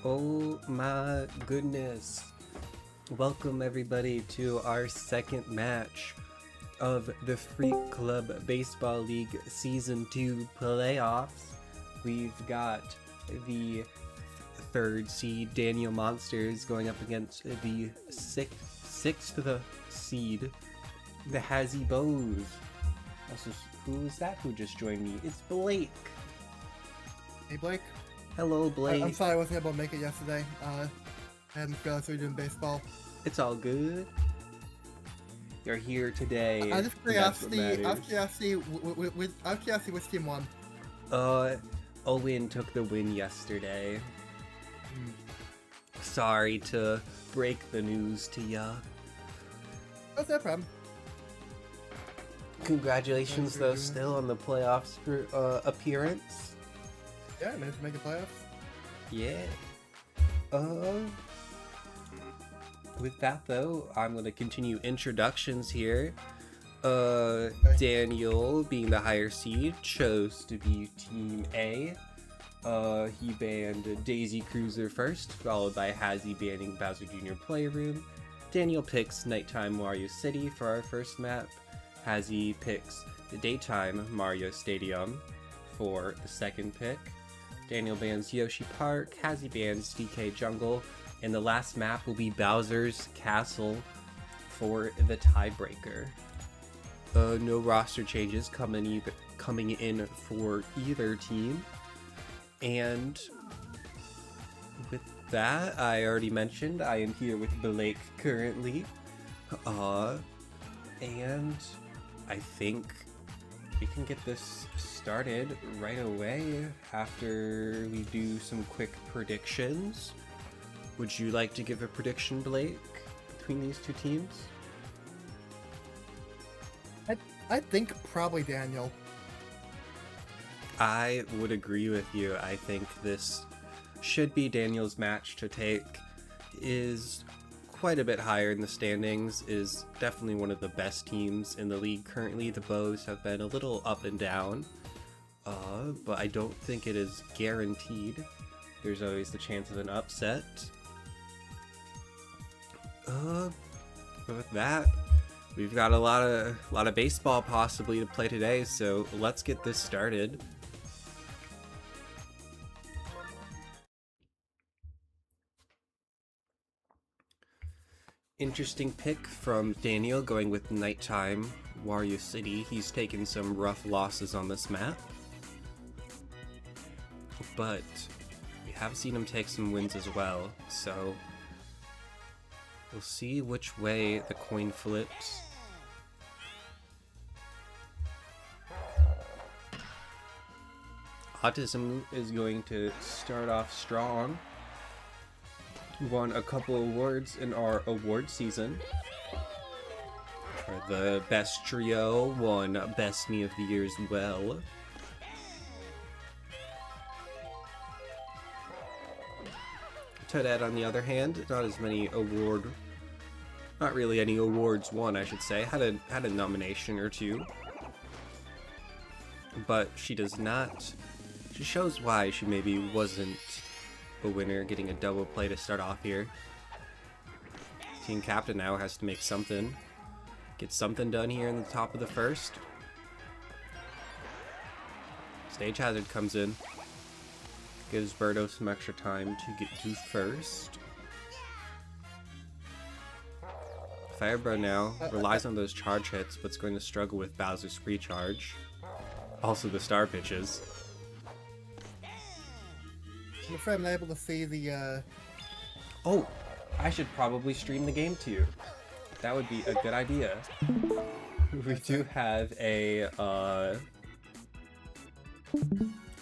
Oh my goodness. Welcome everybody to our second match of the Freak Club Baseball League Season 2 playoffs. We've got the third seed Daniel Monsters going up against the sixth seed, the Hazzy Bows. Also, who is that who just joined me? It's Blake. Hey Blake. Hello, Blake. I'm sorry I wasn't able to make it yesterday. I hadn't realized we were doing baseball. It's all good. You're here today. Out of curiosity, which team won? Owen took the win yesterday. Sorry to break the news to ya. That's no problem. Congratulations, though, still on the playoffs appearance. Yeah, I managed to make the playoffs. Yeah. With that, though, I'm going to continue introductions here. Daniel, being the higher seed, chose to be Team A. He banned Daisy Cruiser first, followed by Hazzy banning Bowser Jr. Playroom. Daniel picks Nighttime Mario City for our first map. Hazzy picks the Daytime Mario Stadium for the second pick. Daniel bans Yoshi Park, Hazzy bans DK Jungle, and the last map will be Bowser's Castle for the tiebreaker. No roster changes coming in for either team. And with that, I already mentioned I am here with Blake currently. And I think we can get this started right away after we do some quick predictions. Would you like to give a prediction, Blake, between these two teams? I think probably Daniel. I would agree with you. I think this should be Daniel's match to take. Is quite a bit higher in the standings, is definitely one of the best teams in the league currently. The Bows have been a little up and down, but I don't think it is guaranteed. There's always the chance of an upset. But with that, we've got a lot of baseball possibly to play today, so let's get this started. Interesting pick from Daniel, going with Nighttime Wario City. He's taken some rough losses on this map, but we have seen him take some wins as well, so we'll see which way the coin flips. Autism is going to start off strong. Won a couple awards in our award season. For the best trio, won best me of the year as well. Toadette, on the other hand, not really any awards won, I should say. Had a nomination or two, but she shows why she maybe wasn't a winner, getting a double play to start off here. Team captain now has to make get something done here in the top of the first. Stage Hazard comes in, gives Birdo some extra time to get to first. Firebro now relies on those charge hits, but's going to struggle with Bowser's free charge. Also the star pitches. I'm afraid I'm not able to see the, Oh, I should probably stream the game to you. That would be a good idea. We do have a,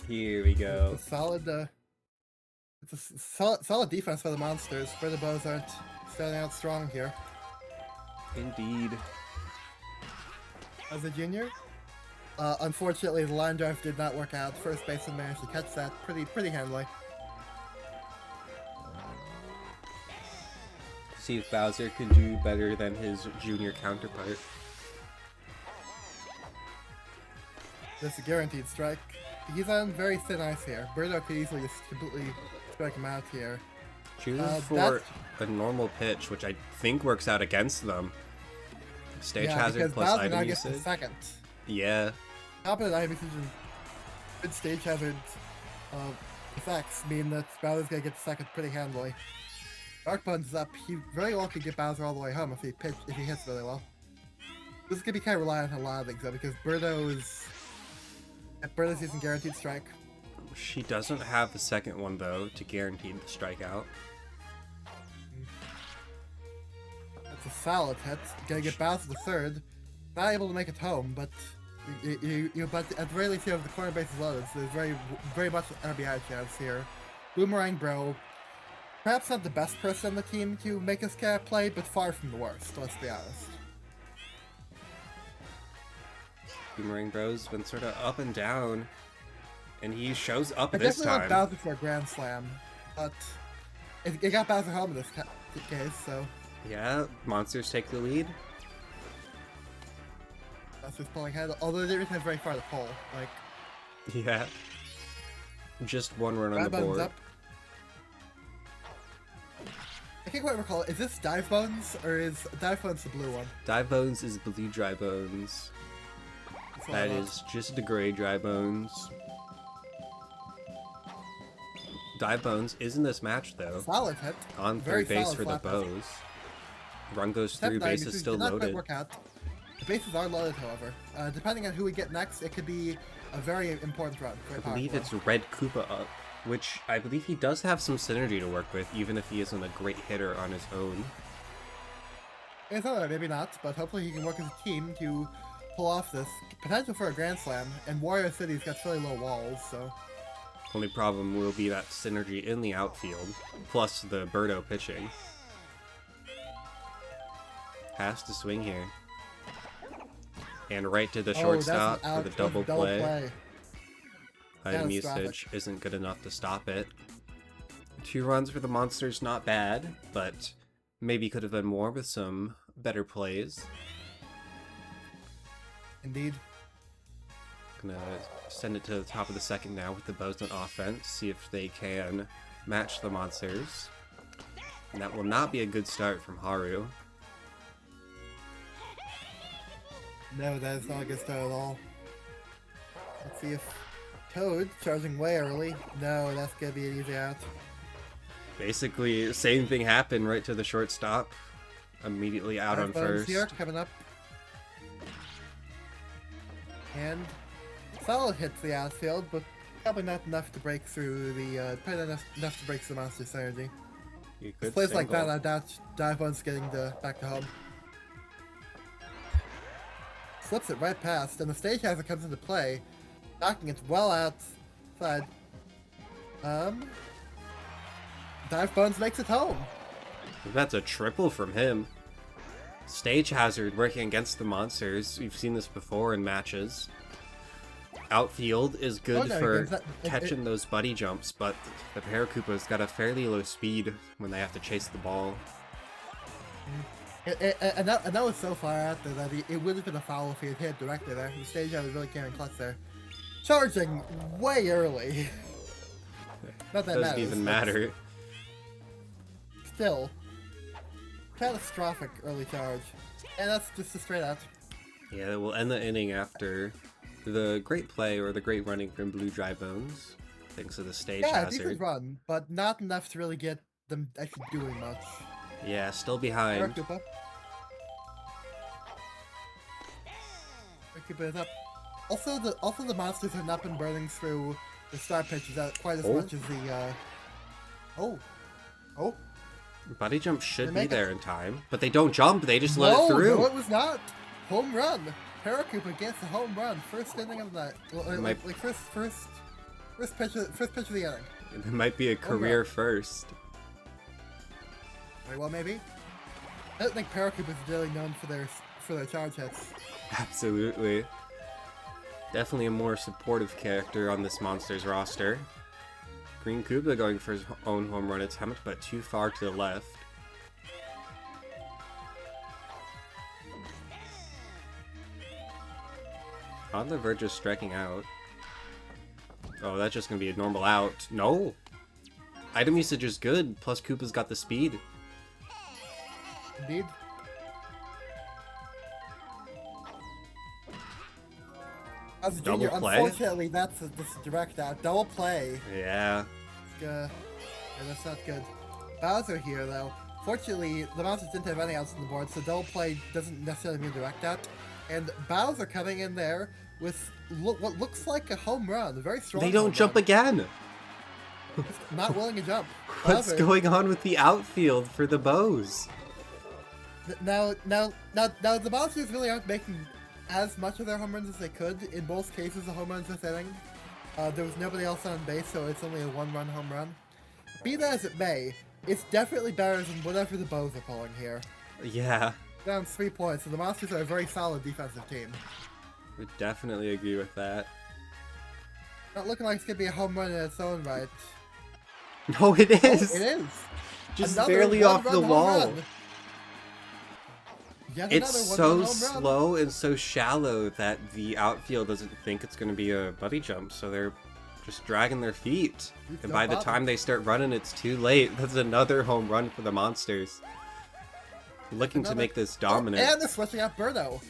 here we go. it's a solid defense for the Monsters, where the Bows aren't starting out strong here. Indeed. As a junior, unfortunately the line drive did not work out. First baseman managed to catch that pretty handily. See if Bowser can do better than his junior counterpart. That's a guaranteed strike. He's on very thin ice here. Birdo could easily just completely strike him out here. Chooses for a normal pitch, which I think works out against them. Stage hazard plus Bowser item now gets the usage. second. Yeah. Competent item usage and good stage hazard effects mean that Bowser's gonna get the second pretty handily. Dark Buns is up. He very well could get Bowser all the way home if he hits really well. This is gonna be kind of reliant on a lot of things though, because Birdo's using guaranteed strike. She doesn't have the second one though to guarantee the strikeout. That's a solid hit. Gonna get Bowser the third. Not able to make it home, but but at the very least, you have the corner bases loaded, so there's very much an RBI chance here. Boomerang Bro, perhaps not the best person on the team to make his cat play, but far from the worst. Let's be honest. Boomerang Bro's been sort of up and down, and he shows up I this definitely time. want Bowser for a Grand Slam, but it got Bowser home in this case, so. Yeah, monsters take the lead. Bowser's pulling ahead, although there isn't very far to pull. Like, yeah. Just one run on the board. Up. I can't quite recall, is this Dive Bones, or is Dive Bones the blue one? Dive Bones is blue Dry Bones. That is just the gray Dry Bones. Dive Bones is in this match though. Solid hit. On third base for the Bows. Run goes through, base is still loaded. Work out. The bases are loaded, however. Depending on who we get next, it could be a very important run. I believe it's Red Koopa up, which I believe he does have some synergy to work with, even if he isn't a great hitter on his own. It's alright, maybe not, but hopefully he can work as a team to pull off this potential for a Grand Slam. And Warrior City's got really low walls, so. Only problem will be that synergy in the outfield, plus the Birdo pitching. Has to swing here. And right to the shortstop for the double play. Item usage isn't good enough to stop it. 2 runs for the Monsters, not bad, but maybe could have been more with some better plays. Indeed. Gonna send it to the top of the second now with the Bows on offense, see if they can match the Monsters. And that will not be a good start from Haru. No, that is not a good start at all. Let's see if Toad charging way early. No, that's gonna be an easy out. Basically, same thing happened right to the shortstop. Immediately out on first. Here, coming up. And solid hits the outfield, but probably not enough to break through the enough to break the Monster synergy. Plays like that, I doubt Dive Bone's getting back to home. Slips it right past, and the stage hazard comes into play, knocking it well outside. Dive Bones makes it home. That's a triple from him. Stage hazard working against the Monsters. We've seen this before in matches. Outfield is good for catching those buddy jumps, but the Paracupa's got a fairly low speed when they have to chase the ball. And that was so far out there that it would have been a foul if he had hit directly there. The stage hazard really came in clutch there. Charging way early. Not that doesn't even matter. Still, catastrophic early charge, and that's just a straight out. Yeah, we'll end the inning after the great play or the great running from Blue Dry Bones, thanks to the stage hazard. Yeah, decent run, but not enough to really get them actually doing much. Yeah, still behind. Koopa is up. Also, the Monsters have not been burning through the start pitches out quite as much as the. Buddy jump should be there in time, but they don't jump. They just let it through. No, it was not. Home run. Paracupa gets a home run. First inning of the night. First pitch of the inning. It might be a career first. Very well, maybe. I don't think Paracupa is really known for their charge hits. Absolutely. Definitely a more supportive character on this Monsters roster. Green Koopa going for his own home run attempt, but too far to the left. On the verge of striking out. Oh, that's just going to be a normal out. No! Item usage is good, plus Koopa's got the speed. Indeed. As a junior, Double play? unfortunately, that's this direct out. Double play. Yeah. Yeah, that's not good. Bowser here, though. Fortunately, the monsters didn't have any outs on the board, so double play doesn't necessarily mean direct out. And Bowser coming in there with what looks like a home run, a very strong. They don't jump again. Not willing to jump. What's Bowser, going on with the outfield for the Bows? Now, the Bowsers really aren't making as much of their home runs as they could. In both cases, the home runs this inning. There was nobody else on base, so it's only a one-run home run. Be that as it may, it's definitely better than whatever the Bows are pulling here. Yeah. Down 3 points, and the Monsters are a very solid defensive team. Would definitely agree with that. Not looking like it's gonna be a home run in its own right. No, it is. Oh, it is. Just Another barely off the one-run home wall. run. Yet It's another so one-run home run. slow and so shallow that the outfield doesn't think it's going to be a buddy jump, so they're just dragging their feet. And by the time they start running, it's too late. That's another home run for the Monsters. Looking to make this dominant. And they're switching out Birdo.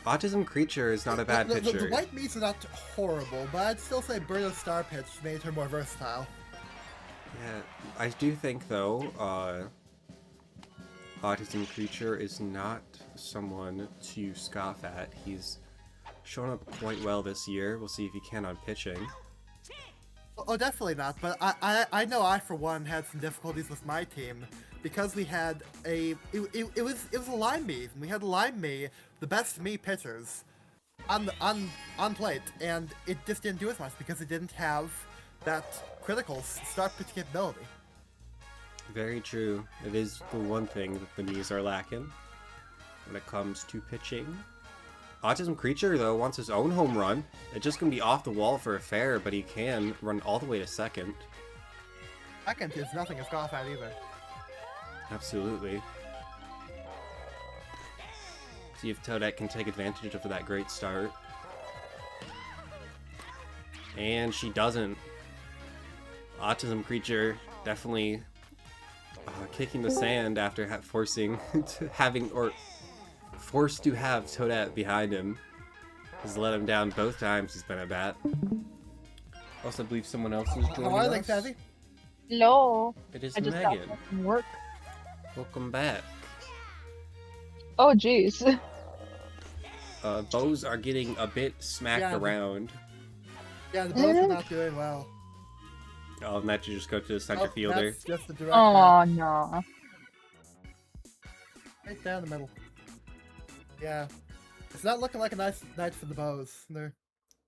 Autism Creature is not a bad pitcher. The white meats are not horrible, but I'd still say Birdo's star pitch made her more versatile. Yeah, I do think, though, Autism Creature is not someone to scoff at. He's shown up quite well this year. We'll see if he can on pitching. Oh, definitely not. But I know I, for one, had some difficulties with my team because we had it was a line me. We had line me, the best me pitchers, on plate, and it just didn't do as much because it didn't have that critical start pitch capability. Very true. It is the one thing that the knees are lacking when it comes to pitching. Autism Creature, though, wants his own home run. It's just going to be off the wall for a fair, but he can run all the way to second. Second is nothing to scoff at either. Absolutely. See if Toadette can take advantage of that great start. And she doesn't. Autism Creature definitely kicking the sand after forced to have Toadette behind him. Has let him down both times he's been at bat. Also, I believe someone else is joining How are us. things, Hazzy? Hello. It is I just Megan. got back from work. Welcome back. Oh, jeez. Bows are getting a bit smacked around. Yeah, the Bows are not doing well. Oh, and that you just go to the center fielder. That's just the direct Oh, no. right down the middle. Yeah. It's not looking like a nice night for the Bows. They're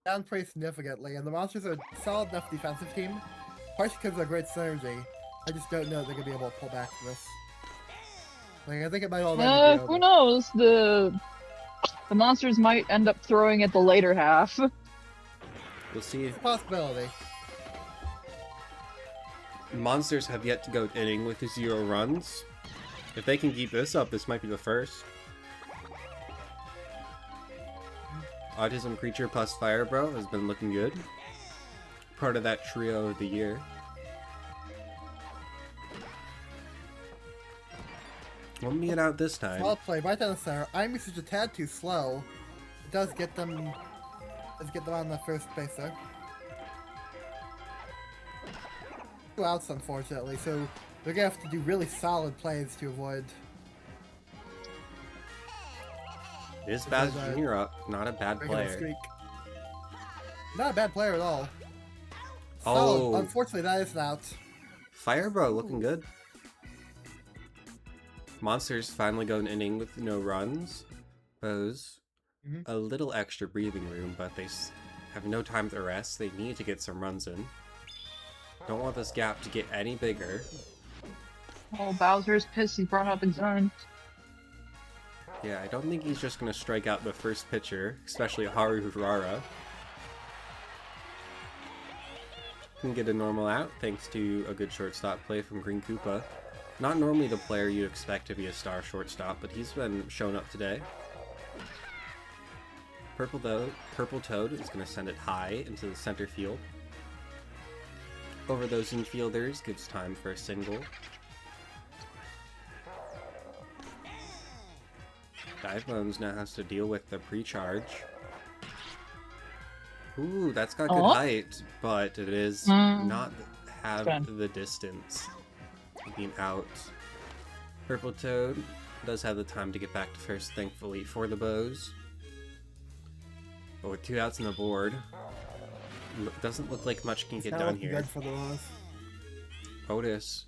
down pretty significantly, and the Monsters are a solid enough defensive team, partially because of their great synergy. I just don't know if they're going to be able to pull back from this. Like, I think it might already be over. Who knows? The Monsters might end up throwing it the later half. We'll see. It's a possibility. Monsters have yet to go inning with 0 runs. If they can keep this up, this might be the first. Autism Creature plus Fire Bro has been looking good. Part of that trio of the year. Won't be it out this time. Solid play right down the center. I'm usage a tad too slow. It does get them on the first base there. 2 outs, unfortunately, so they're gonna have to do really solid plays to avoid. Is Bowser Jr. up? Not a bad breaking the player. streak. Not a bad player at all. Oh. Solid. Unfortunately, that is an out. Fire Bro looking good. Monsters finally go an inning with no runs. Bows a little extra breathing room, but they have no time to rest. They need to get some runs in. Don't want this gap to get any bigger. Oh, Bowser's pissed he brought up his gun. Yeah, I don't think he's just going to strike out the first pitcher, especially Haru Harara. Can get a normal out thanks to a good shortstop play from Green Koopa. Not normally the player you'd expect to be a star shortstop, but he's been shown up today. Purple Toad is going to send it high into the center field. over those infielders, gives time for a single. Dive Bones now has to deal with the pre-charge. Ooh, that's got good height, but it is not have the distance. Being out. Purple Toad does have the time to get back to first, thankfully, for the Bows. But with 2 outs on the board, doesn't look like much can get done here. Good for the loss. Otis.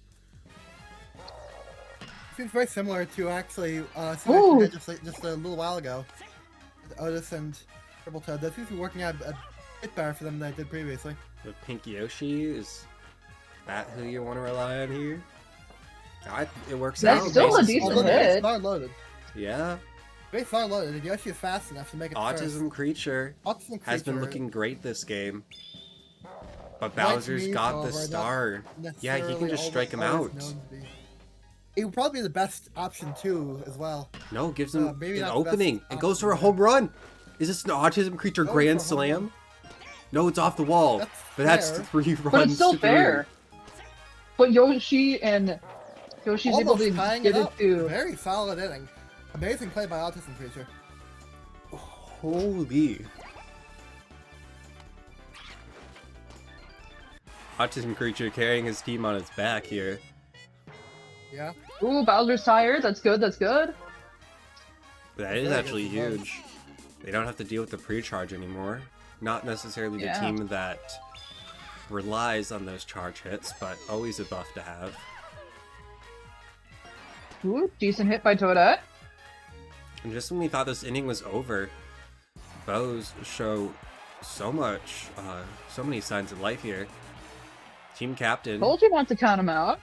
Seems very similar to actually something just a little while ago. Otis and Purple Toad. That seems to be working out a bit better for them than I did previously. The Pink Yoshi, is that who you want to rely on here? It works out. That's still a decent hit. Star loaded. Yeah. Very far loaded. Yoshi is fast enough to make it Autism Creature has been looking great this game. But Bowser's got the star. Yeah, he can just strike him out. It would probably be the best option too, as well. No, gives him an opening and goes for a home run. Is this an Autism Creature grand slam? No, it's off the wall. That's 3 runs. But it's still fair. But Yoshi's able to get it to. Very solid inning. Amazing play by Autism Creature. Holy. Autism Creature carrying his team on his back here. Yeah. Ooh, Bowser's tired. That's good. That's good. That is actually huge. They don't have to deal with the pre-charge anymore. Not necessarily the team that relies on those charge hits, but always a buff to have. Ooh, decent hit by Toadette. And just when we thought this inning was over, Bows show so many signs of life here. Team captain. Told you not to count him out.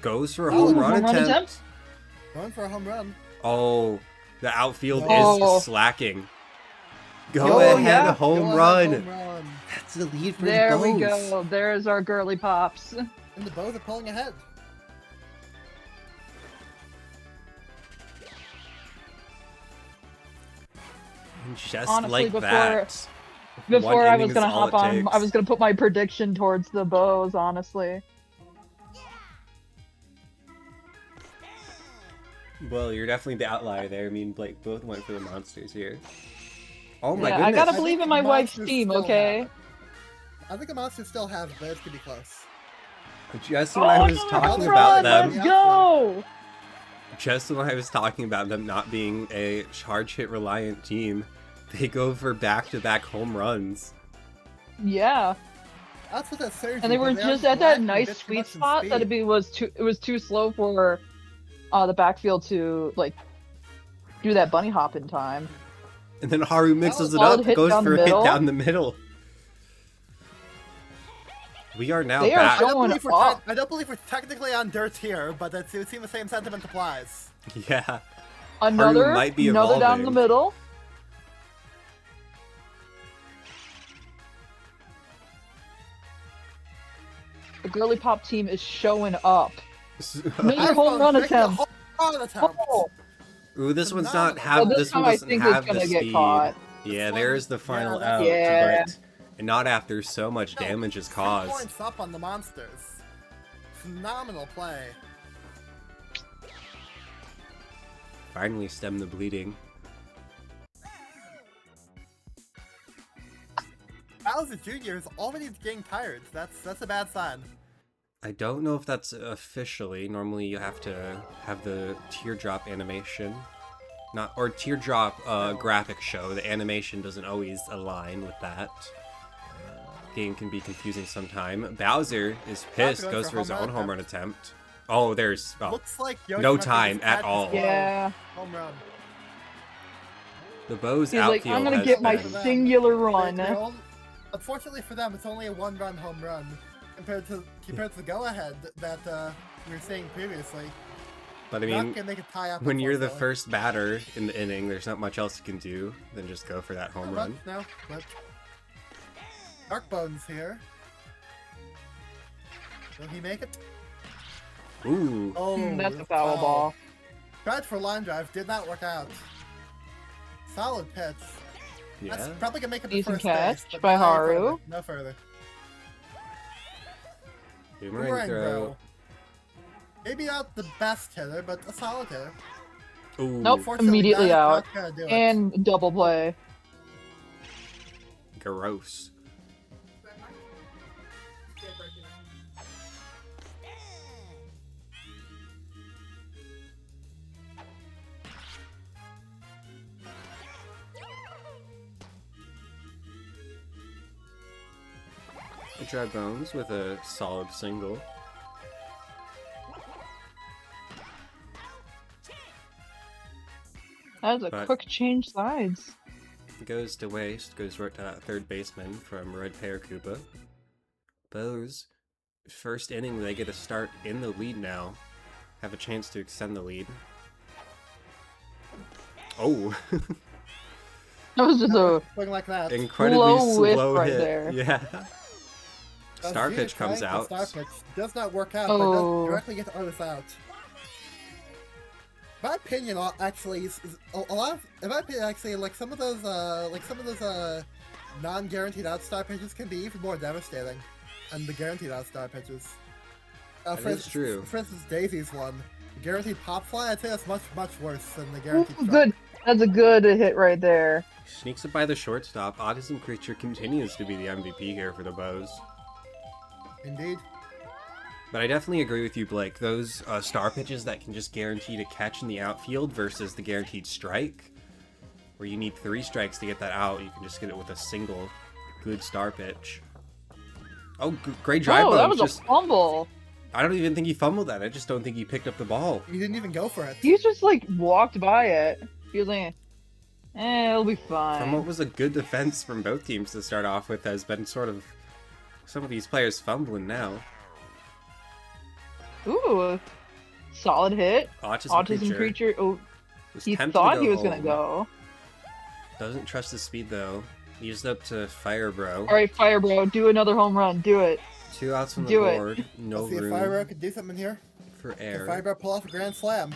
Goes for a home run attempt. Going for a home run. Oh, the outfield is slacking. Go ahead, home run. That's the lead for the Bows. There we go. There's our girly pops. And the Bows are pulling ahead. And just honestly, like that. Before I was gonna hop on, I was gonna put my prediction towards the Bows, honestly. Well, you're definitely the outlier there. Me and Blake both went for the monsters here. Oh my goodness. I gotta believe in my wife's team, okay? I think the monsters still have, but it's gonna be close. Just when I was talking about them, let's go! Just when I was talking about them not being a charge hit reliant team, they go for back-to-back home runs. Yeah. That's what that surge. And they were just at that nice sweet spot that it was too slow for the backfield to like do that bunny hop in time. And then Haru mixes it up, goes for a hit down the middle. We are now back. I don't believe we're technically on dirt here, but it would seem the same sentiment applies. Yeah. Another might be down the middle. The girly pop team is showing up. Another home run attempt. Oh. Ooh, this one's not have. This one doesn't have the speed. Yeah, there's the final out. But and not after so much damage is caused. Points up on the monsters. Phenomenal play. Finally stem the bleeding. Bowser Jr. is already getting tired. That's a bad sign. I don't know if that's officially. Normally you have to have the teardrop animation. Or teardrop graphic show. The animation doesn't always align with that. Game can be confusing sometime. Bowser is pissed, goes for his own home run attempt. Oh, there's looks like no time at all. Yeah. Home run. The Bows He's outfield like, I'm gonna get my singular run. Unfortunately for them, it's only a one-run home run compared to the go-ahead that we were saying previously. But I mean, make a tie up when you're the first batter in the inning, there's not much else you can do than just go for that home run. No, but Dark Bones here. Will he make it? Ooh. Oh, that's a foul ball. Tried for line drive, did not work out. Solid pitch. That's Yeah. probably gonna make it the Decent first catch base, but by no Haru. further, no further. Boomerang Boomerang throw. throw. Maybe not the best hitter, but a solid hitter. Ooh. Nope, Unfortunately, immediately that is out. not gonna do it. And double play. Gross. Dry Bones with a solid single. That was a But- quick change sides. Goes to waste, goes right to that third baseman from Red Pear Koopa. Bows, first inning, they get a start in the lead now. Have a chance to extend the lead. Oh! That was just a Swing like that. Incredibly Slow whiff slow right hit. there. Yeah. Does Star Vita pitch comes trying out. for Star pitch does not work out, but Oh. does directly get Artis out. My opinion, actually, is a lot of. In my opinion, actually, like some of those non-guaranteed out star pitches can be even more devastating than the guaranteed out star pitches. That For is instance- true. For instance, Daisy's one, the guaranteed pop fly, I'd say that's much worse than the guaranteed. Ooh, strike. good. That's a good hit right there. Sneaks it by the shortstop. Autism Creature continues to be the MVP here for the Bows. Indeed. But I definitely agree with you, Blake. Those star pitches that can just guarantee to catch in the outfield versus the guaranteed strike, where you need 3 strikes to get that out, you can just get it with a single good star pitch. Oh, great dry Oh, that bones. was a fumble. I don't even think he fumbled that. I just don't think he picked up the ball. You didn't even go for it. He just like walked by it. He was like, it'll be From fine. what was a good defense from both teams to start off with, has been sort of some of these players fumbling now. Ooh, solid hit. Autism Creature. Oh, was he tempted thought to he was home. gonna go. Doesn't trust the speed though. Used up to Fire Bro. All right, Fire Bro, do another home run. Do it. 2 outs on the Do it. board. No Let's see if room Fire could do something here. for If air. Fire pull off a grand slam.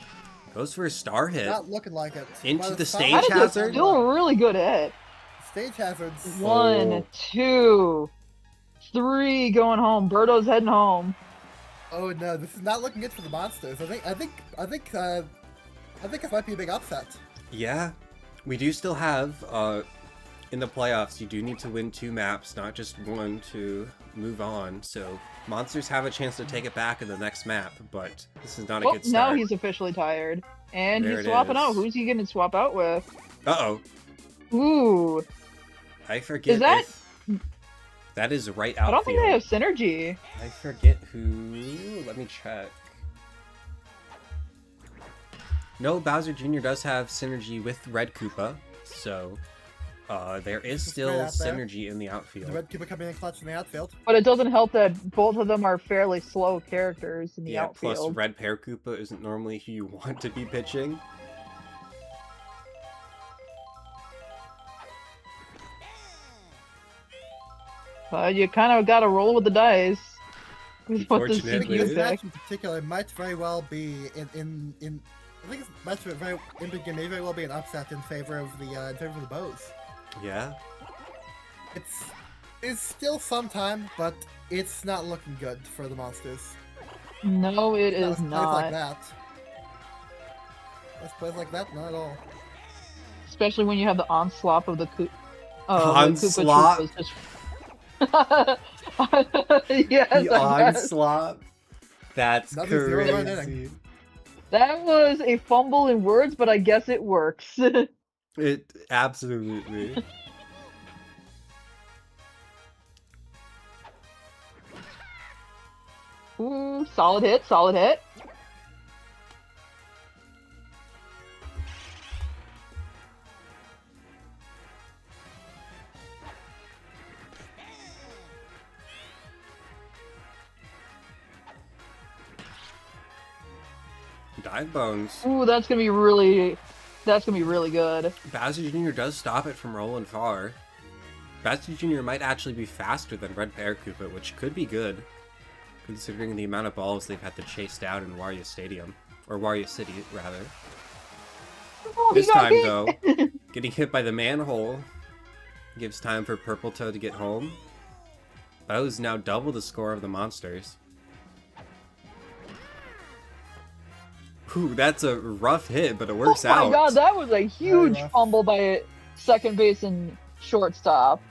Goes for a star hit. Not looking like it. Into But the it's stage That is hazard? still a really good hit. Stage hazards. 1, 2, 3 going home. Birdo's heading home. Oh no, this is not looking good for the monsters. I think this might be a big upset. Yeah, we do still have, in the playoffs, you do need to win 2 maps, not just 1 to move on. So monsters have a chance to take it back in the next map, but this is not a Oh, good start. now he's officially tired. And There he's it swapping out. is. Who's he gonna swap out with? Uh-oh. Ooh, I forget Is that- if... That is right I outfield. don't think they have synergy. I forget who... Let me check. No, Bowser Jr. does have synergy with Red Koopa, so there is still Straight out there. synergy in the The outfield. red Cuba coming in clutch in the outfield. But it doesn't help that both of them are fairly slow characters in the Yeah, plus outfield. Red Pear Koopa isn't normally who you want to be pitching. But you kind of got to roll with the dice. With what this I think Unfortunately. this is. match in particular might very well be in I think this match may very well be an upset in favor of the Bows. Yeah. It's still some time, but it's not looking good for the monsters. No, it Not is with plays not. like that. With plays like that, not at all. Especially when you have the onslaught of the Onslaught? Yes, The I guess. onslaught. That's Another 0-run crazy. inning. That was a fumble in words, but I guess it works. It absolutely. Ooh, solid hit, solid hit. Dive bones. Ooh, that's gonna be really good. Bowser Jr. does stop it from rolling far. Bowser Jr. might actually be faster than Red Pear Koopa, which could be good, considering the amount of balls they've had to chase down in Wario Stadium. Or Wario City, rather. Oh, he This got time, hit. though, getting hit by the manhole. Gives time for Purple Toad to get home. Bows now double the score of the monsters. Whew, that's a rough hit, but it works out. Oh my god, that was a huge rough. fumble by second base and shortstop.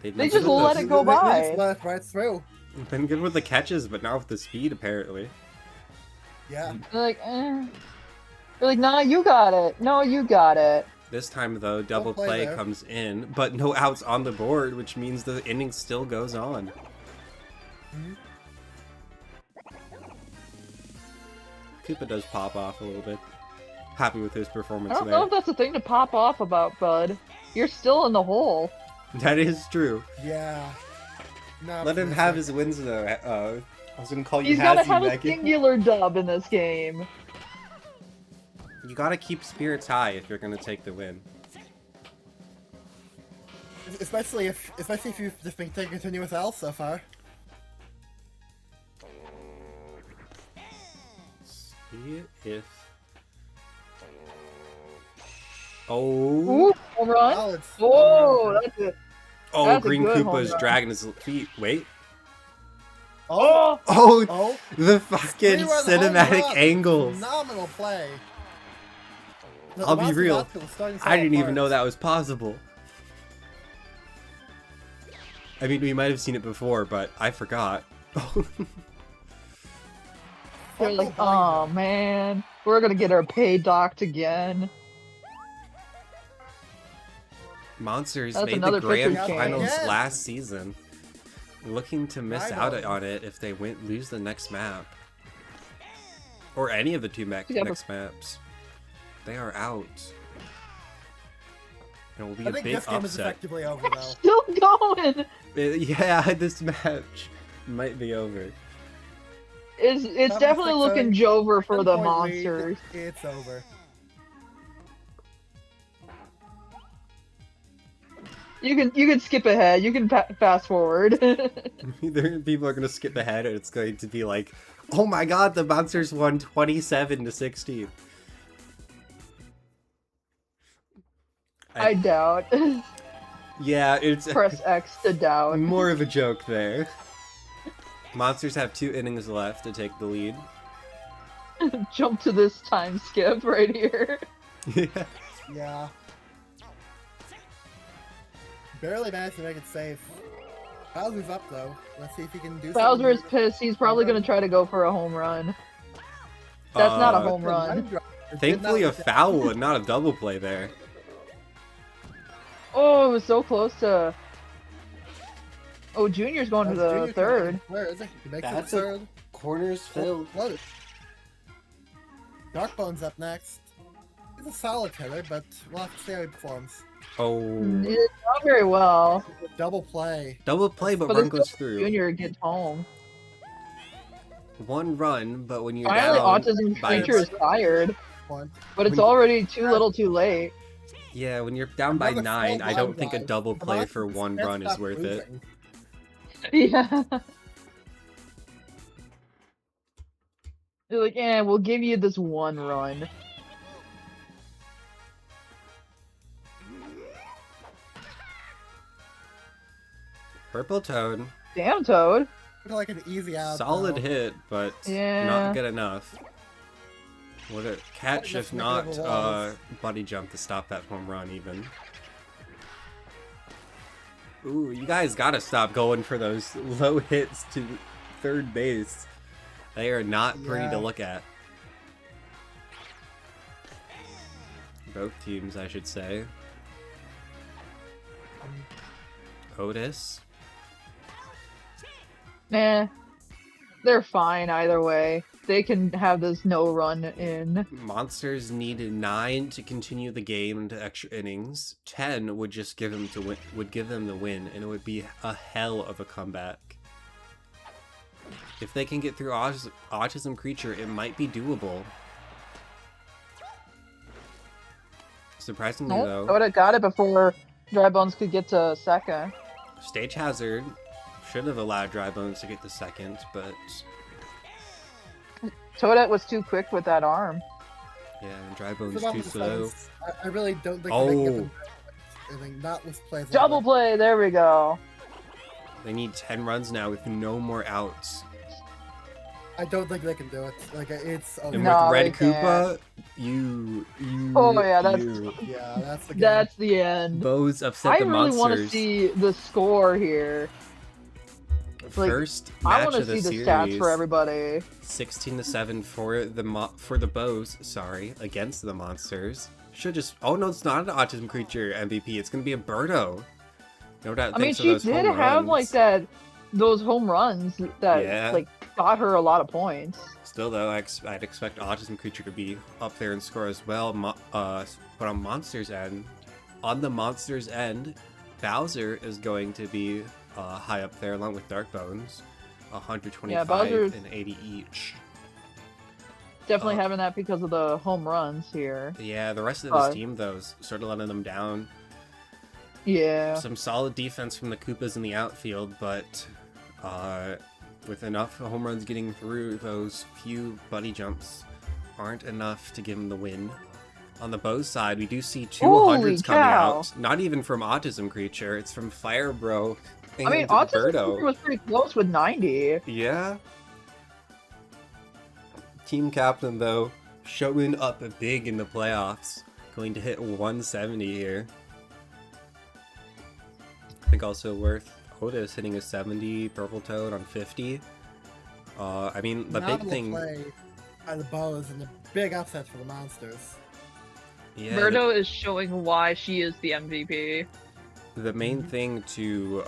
They Been just good with let the- it go They just by. let it right through. Been good with the catches, but not with the speed, apparently. Yeah. They're like, eh. They're like, nah, you got it. No, you got it. This time, though, double play play there. comes in, but no outs on the board, which means the inning still goes on. Mhm. Koopa does pop off a little bit. Happy with his I performance don't know there. if that's a thing to pop off about, bud. You're still in the hole. That is true. Yeah. No, Let him have his wins, though. I was gonna call you He's gotta Hazzy, have a Megan. singular dub in this game. You gotta keep spirits high if you're gonna take the win. Especially if you've just been taking continuous L so far. See if... Oh... Ooh, home run. Oh, it's Whoa, that's it. Oh, that's a Green good home Koopa's run. dragging his feet. Wait. Oh, Oh, oh. the fucking Three-run home cinematic run. angles. Phenomenal play. The I'll be Monsters real. outfield was starting to I fall didn't even apart. know that was possible. I mean, we might have seen it before, but I forgot. They're like, oh man, we're gonna get our pay docked again. Monsters That's made the another grand pitcher's change. finals Yes. last season. Looking to miss I out know. on it if they lose the next map. Or any of the two Yeah, next maps. They are out. It will be I a think big this game is upset. effectively over though. Still going. Yeah, this match might be over. It's Top definitely six, looking 7 Jover for the 10-point lead. monsters. It's over. You can skip ahead. You can fast forward. Either people are gonna skip ahead, and it's going to be like, "Oh my God, the monsters won 27-16." I doubt. Yeah, it's Press X to doubt. more of a joke there. Monsters have 2 innings left to take the lead. Jump to this time skip right here. Yeah. Yeah. Barely managed to make it safe. Bowser's up though. Let's see if he can do Bowser is something. pissed. He's probably gonna try to go for a home run. That's not a home run. Thankfully, a foul and not a double play there. Oh, it was so close to. Oh, Junior's going to the third. Where is it? He makes That's it a- third. Corners filled. Loaded. Darkbone's up next. He's a solid hitter, but we'll have to see how he performs. Oh, Not very well. Double play. double play, but But run until goes through. Junior gets home. 1 run, but when you're Finally, down Autism by Creature is tired, Point. but it's When- already too little, too late. yeah, when you're down by Another 9, full I don't line think a drive. double The play Monsters for 1 can't run is stop worth it. losing. Yeah. They're like, yeah, we'll give you this 1 run. Purple Toad, Damn, Toad. Kinda like an easy out. solid though. hit, but Yeah. not good enough. Would a catch Just if make it not over walls. buddy jump to stop that home run even. Ooh, you guys gotta stop going for those low hits to third base. They are not pretty to Yeah. look at. Both teams, I should say. Otis. Nah. They're fine either way. They can have this no run in. Monsters needed 9 to continue the game into extra innings. 10 would just give them the win, and it would be a hell of a comeback. If they can get through Autism Creature, it might be doable. Surprisingly, Nope, though, Toad got it before Dry Bones could get to second. Stage Hazard should have allowed Dry Bones to get to second, but Toadette was too quick with that arm. yeah, Dry Bones It's about too the slow. defense. I really don't think they can Oh. get them. Anything not with plays. Double play. There we go. They need 10 runs now with no more outs. I don't think they can do it. Like it's. And No, with Red they Koopa, you. Oh yeah, that's Yeah, that's the game. that's the end. Bows upset I the really want to monsters. see the score here. Like, First I match want to of the see the series. stats for everybody. 16-7 for the Bows. Sorry, against the monsters. Should just. Oh no, it's not an Autism Creature MVP. It's gonna be a Birdo. No doubt. I mean, thanks to she those did home have runs. like those home runs that Yeah. like got her a lot of points. Still though, I'd expect Autism Creature to be up there and score as well. But on Monsters end, Bowser is going to be high up there along with Dark Bones, 125 Bowser's and 80 each. Definitely having that because of the home runs here. Yeah, the rest of this team though is sort of letting them down. Yeah. Some solid defense from the Koopas in the outfield, but with enough home runs getting through, those few buddy jumps aren't enough to give them the win. On the Bow side, we do see 200s coming out. Not even from Autism Creature, it's from Fire Bro. I mean, Autism Creature was pretty close with 90. Yeah. Team captain, though, showing up big in the playoffs. Going to hit 170 here. I think also worth Otis hitting a 70, Purple Toad on 50. I mean, the big thing... play by the Bows and the big upsets for the monsters. Yeah, Birdo is showing why she is the MVP. The main thing to,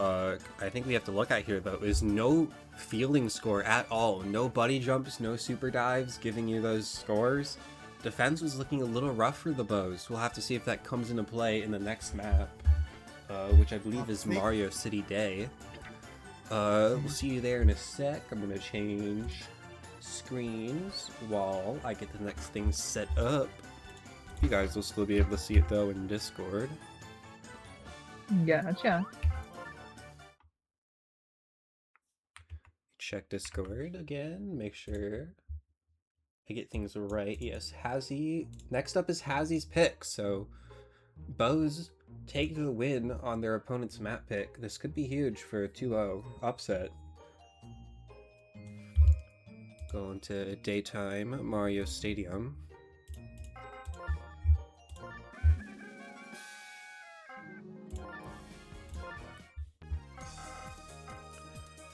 I think we have to look at here, though, is no fielding score at all. No buddy jumps, no super dives giving you those scores. Defense was looking a little rough for the Bows. We'll have to see if that comes into play in the next map, which I believe is Mario City Day. We'll see you there in a sec. I'm going to change screens while I get the next thing set up. You guys will still be able to see it, though, in Discord. Gotcha. Check Discord again, make sure I get things right. Yes, Hazzy. Next up is Hazzy's pick, so Bows take the win on their opponent's map pick. This could be huge for a 2-0 upset. Going to daytime Mario Stadium.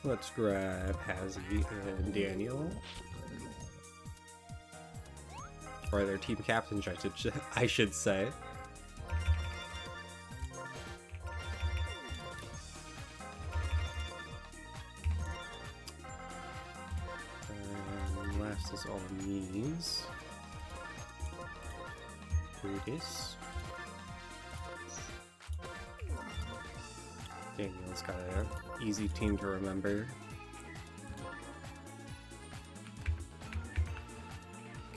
Let's grab Hazzy and Daniel. Or their team captains, I should say. And last is all me's. Otis. Daniel's got an easy team to remember.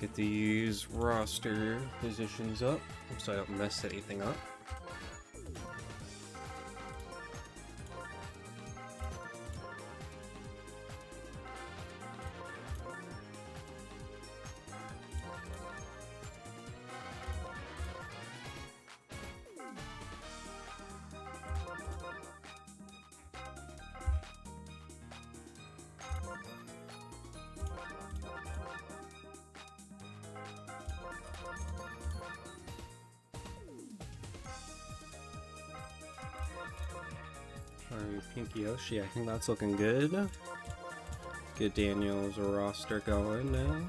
Get these roster positions up so I don't mess anything up. Alright, Pinky Yoshi, I think that's looking good. Get Daniel's roster going now.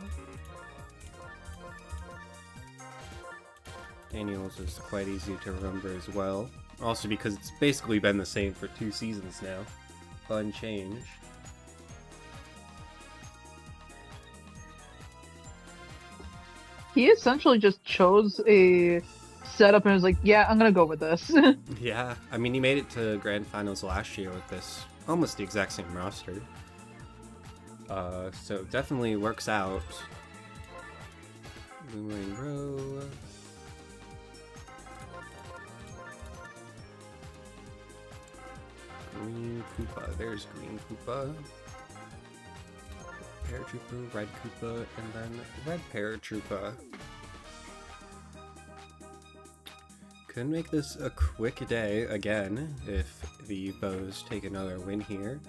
Daniel's is quite easy to remember as well. Also because it's basically been the same for 2 seasons now. Fun change. He essentially just chose a setup and was like, yeah, I'm gonna go with this. Yeah, I mean, he made it to Grand Finals last year with this almost the exact same roster. So definitely works out. Blue Lane Row. Green Koopa. There's Green Koopa. Paratrooper, Red Koopa, and then Red Paratroopa. Could make this a quick day again if the Bows take another win here.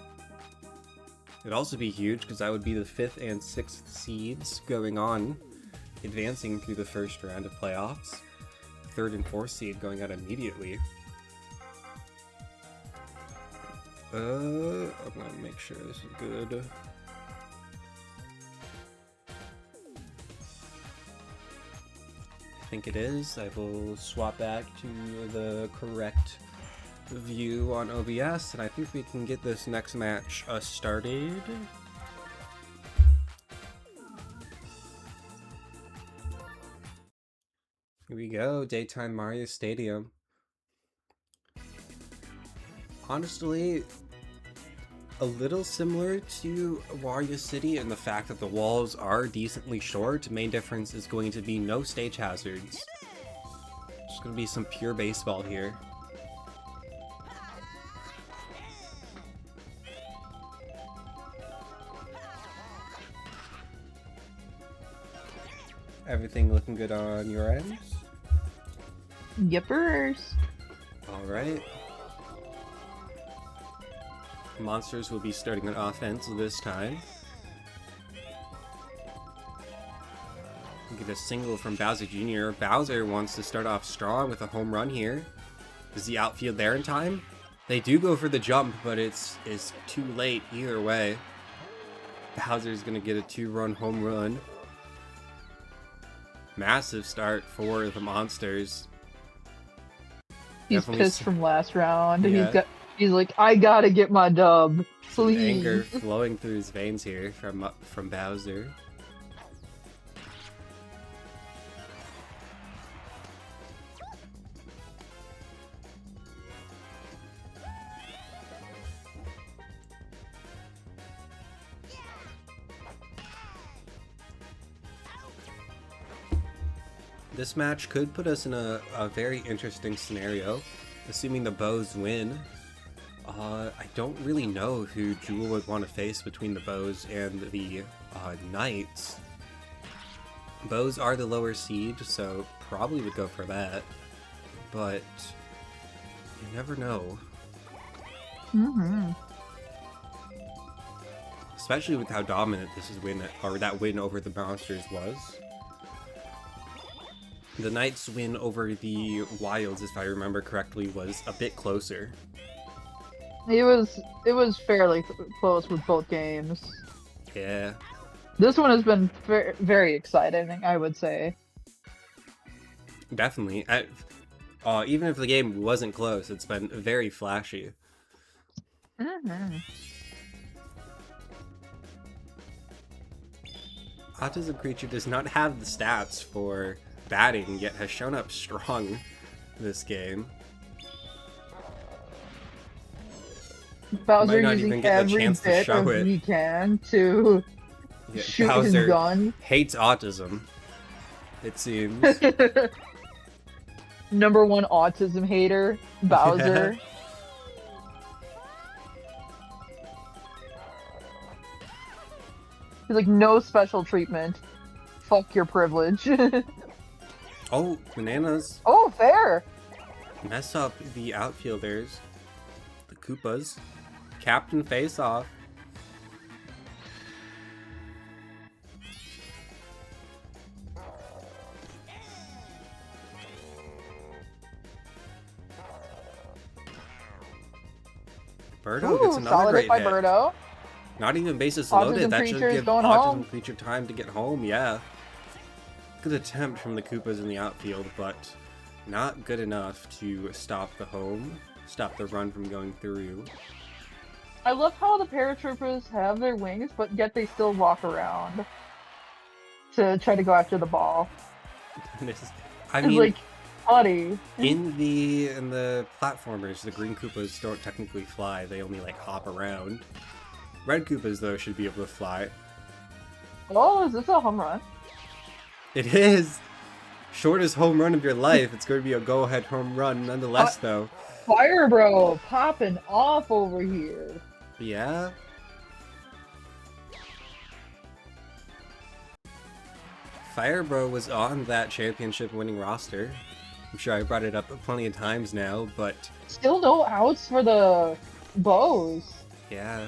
It'd also be huge because that would be the 5th and 6th seeds going on, advancing through the first round of playoffs. 3rd and 4th seed going out immediately. I'm gonna make sure this is good. I think it is. I will swap back to the correct view on OBS, and I think we can get this next match started. Here we go, Daytime Mario Stadium. Honestly, a little similar to Wario City in the fact that the walls are decently short. Main difference is going to be no stage hazards. Just gonna be some pure baseball here. Everything looking good on your end? Yippers. Alright. Monsters will be starting an offense this time. Get a single from Bowser Jr. Bowser wants to start off strong with a home run here. Is the outfield there in time? They do go for the jump, but it's too late either way. Bowser's gonna get a 2-run home run. Massive start for the Monsters. He's Definitely pissed from last round. Yeah. He's like, I gotta get my dub. Please. Anger flowing through his veins here from Bowser. This match could put us in a very interesting scenario, assuming the Bows win. I don't really know who Jewel would want to face between the Bows and the Knights. Bows are the lower seed, so probably would go for that. But you never know. Mm-hmm. Especially with how dominant that win over the Monsters was. The Knights' win over the Wilds, if I remember correctly, was a bit closer. It was fairly close with both games. Yeah. This one has been very exciting, I would say. Definitely. Even if the game wasn't close, it's been very flashy. Mm-hmm. Autism Creature does not have the stats for batting, yet has shown up strong this game. Bowser Might not using even get the every chance to bit show of it. he can to Yeah, shoot Bowser his gun. hates autism, it seems. Number 1 autism hater, Bowser. He's like, no special treatment. Fuck your privilege. Oh, bananas. Oh, fair. Mess up the outfielders. The Koopas. Captain face off. Birdo gets another solid great hit by hit. Birdo. Not even bases Autism loaded. That should Creature's give going Autism home. Creature time to get home. Yeah. Good attempt from the Koopas in the outfield, but not good enough to stop the run from going through. I love how the paratroopers have their wings, but yet they still walk around to try to go after the ball. I It's mean, like, buddy. in the platformers, the green Koopas don't technically fly. They only like hop around. Red Koopas though should be able to fly. Oh, is this a home run? It is. Shortest home run of your life. It's going to be a go-ahead home run nonetheless, though. Fire Bro popping off over here. Yeah. Fire Bro was on that championship winning roster. I'm sure I brought it up plenty of times now, but Still no outs for the bows. yeah.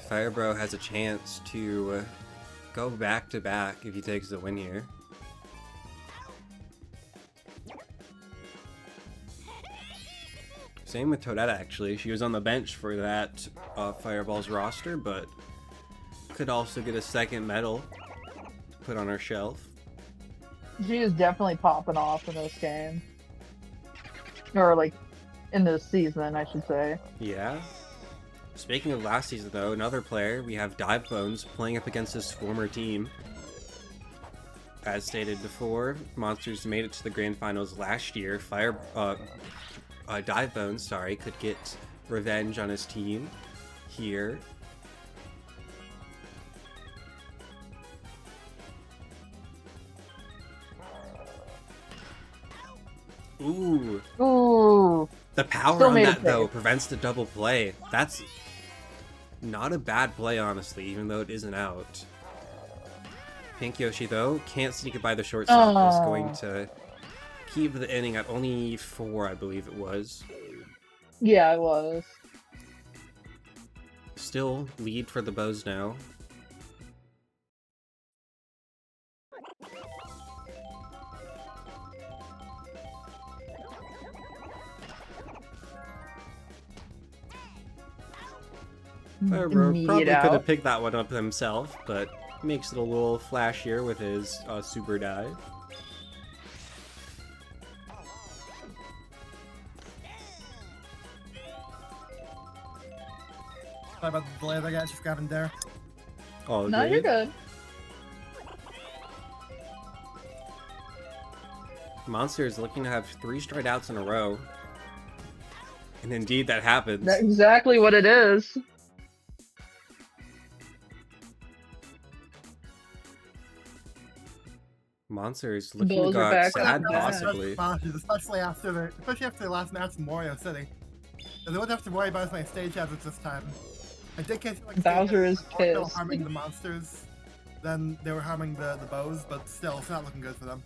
Firebro has a chance to go back to back if he takes the win here. Same with Toadetta, actually. She was on the bench for that Fireball's roster, but could also get a second medal to put on her shelf. She is definitely popping off in this game. Or, like, in this season, I should say. Yeah. Speaking of last season, though, another player, we have Dive Bones playing up against his former team. As stated before, Monsters made it to the grand finals last year. Dive Bones, sorry, could get revenge on his team here. Ooh. Ooh. The power Still on made a that, play. though, prevents the double play. That's not a bad play, honestly, even though it isn't out. Pink Yoshi, though, can't sneak it by the shortstop. Is going to keep the inning at only 4, I believe it was. Yeah, it was. Still lead for the Bows now. Firebro Immediate probably could out. have picked that one up himself, but makes it a little flashier with his super dive. Sorry about the delay there, guys. Just grabbing there. Oh, No, you're good. Monster is looking to have 3 straight outs in a row. And indeed, that happens. That's exactly what it is. Monster is looking Bills to go are out back sad, on that. possibly. Especially after the last match in Mario City. They wouldn't have to worry about my stage hazards this time. I did catch like Bowser is they were pissed. harming the monsters, then they were harming the bows, but still, it's not looking good for them.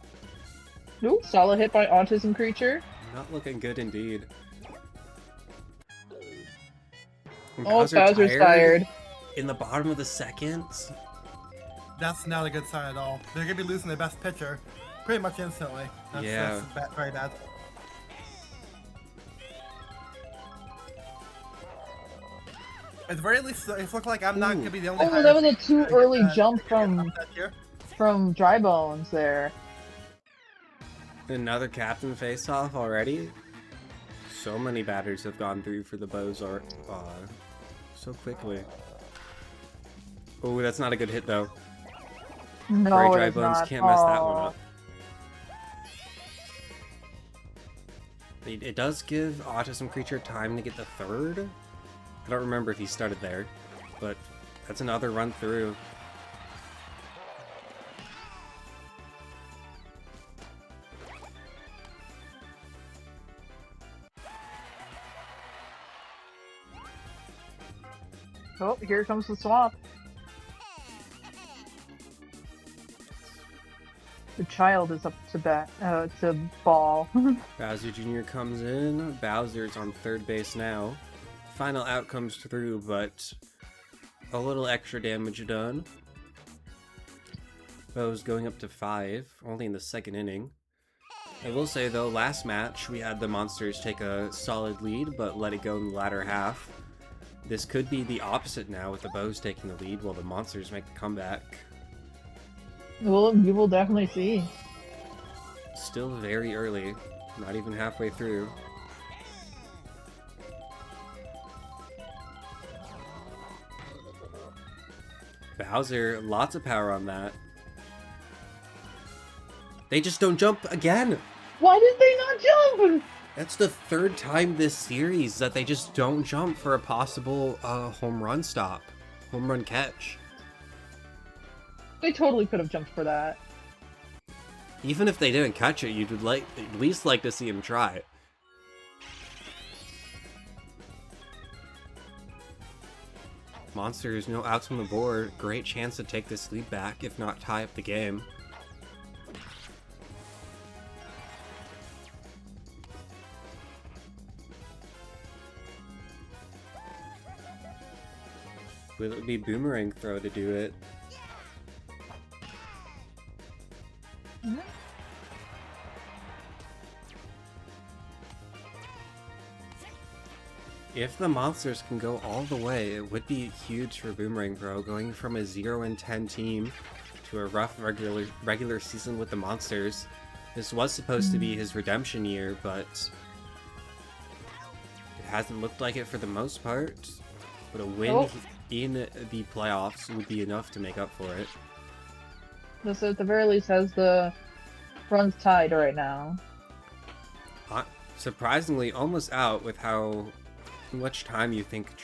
Ooh, solid hit by Autism Creature. Not looking good indeed. And Oh, Bowser's tired. In the bottom of the second. That's not a good sign at all. They're gonna be losing their best pitcher pretty much instantly. Yeah. That's very bad. At the very least, it's looking like I'm not Ooh. gonna be the only. Oh, that was a too higher early seed, jump to get from upset here. Dry Bones there. Another captain face-off already. So many batters have gone through for the Bows so quickly. Oh, that's not a good hit though. No, Very it Dry is Bones not. can't mess that one Aw. up. It does give Autism Creature time to get the third. I don't remember if he started there, but that's another run through. Oh, here comes the swamp. The child is up to bat, to ball. Bowser Jr. comes in. Bowser's on third base now. Final out comes through, but a little extra damage done. Bow's going up to 5, only in the second inning. I will say though, last match we had the Monsters take a solid lead, but let it go in the latter half. This could be the opposite now, with the Bows taking the lead while the Monsters make the comeback. Well, you will definitely see. Still very early, not even halfway through. Bowser, lots of power on that. They just don't jump again! Why did they not jump? That's the third time this series that they just don't jump for a possible home run stop. Home run catch. They totally could have jumped for that. Even if they didn't catch it, you'd at least like to see him try. Monsters, no outs on the board. Great chance to take this lead back, if not tie up the game. Will it be boomerang throw to do it? Mhm. If the monsters can go all the way, it would be huge for Boomerang Throw, going from a 0-10 team to a rough regular season with the monsters. This was supposed to be his redemption year, but it hasn't looked like it for the most part. But a win in the playoffs would be enough to make up for it. This at the very least has the runs tied right now. Surprisingly, almost out with how much time you think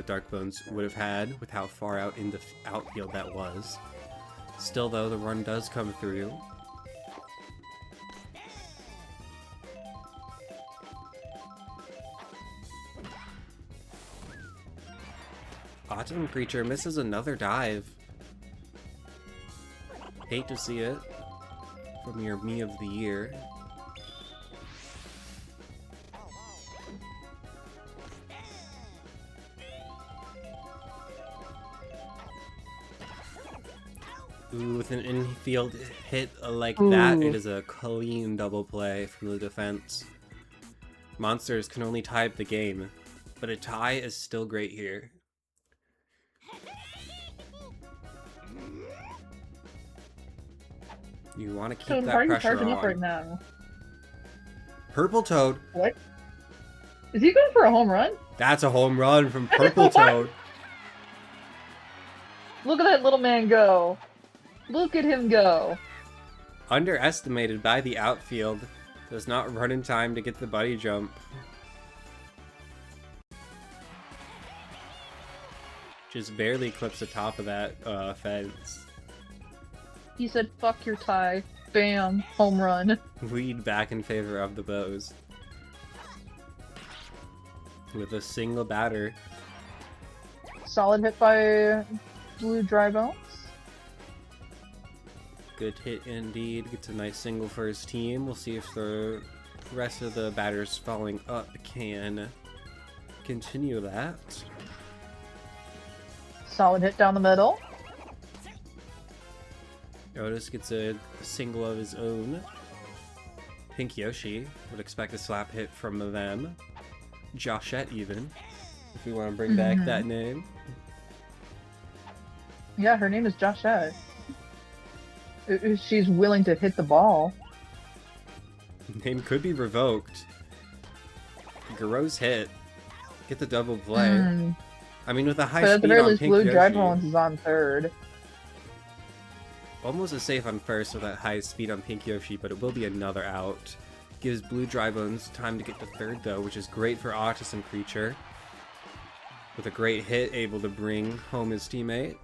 Dark Bones would have had with how far out in the outfield that was. Still, though, the run does come through. Autumn Creature misses another dive. Hate to see it from your me of the year. Ooh, with an infield hit like that, it is a clean double play from the defense. Monsters can only tie up the game, but a tie is still great here. You want to keep Toad, that how are you pressure charging on. up right now? Purple Toad. What? Is he going for a home run? That's a home run from Purple Toad. Look at that little man go. Look at him go. Underestimated by the outfield. Does not run in time to get the buddy jump. Just barely clips the top of that fence. He said, fuck your tie. Bam. Home run. Lead back in favor of the Bows. With a single batter. Solid hit by Blue Dry Bones. Good hit indeed. Gets a nice single for his team. We'll see if the rest of the batters following up can continue that. Solid hit down the middle. Otis gets a single of his own. Pink Yoshi would expect a slap hit from them. Joshette even, if we want to bring back that name. Yeah, her name is Joshette. She's willing to hit the ball. Name could be revoked. Gross hit. Get the double play. I mean, with a high But at the speed very on least, Pink Blue Yoshi, Dry Bones is on third. almost as safe on first with that high speed on Pink Yoshi, but it will be another out. Gives Blue Dry Bones time to get to third, though, which is great for Autism Creature. With a great hit, able to bring home his teammate.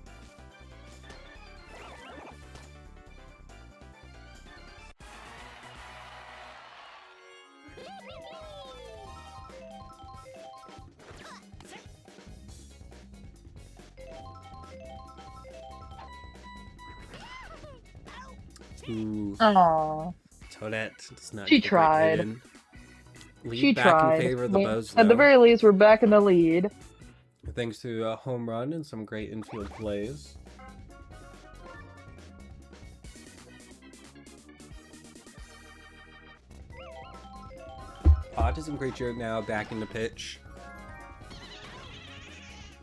Ooh, Aww. Toadette does not She get the great tried. hit in. Lead She back tried. in favor of the But Bows, at the though. very least, we're back in the lead. Thanks to a home run and some great infield plays. Autism Creature now back in the pitch.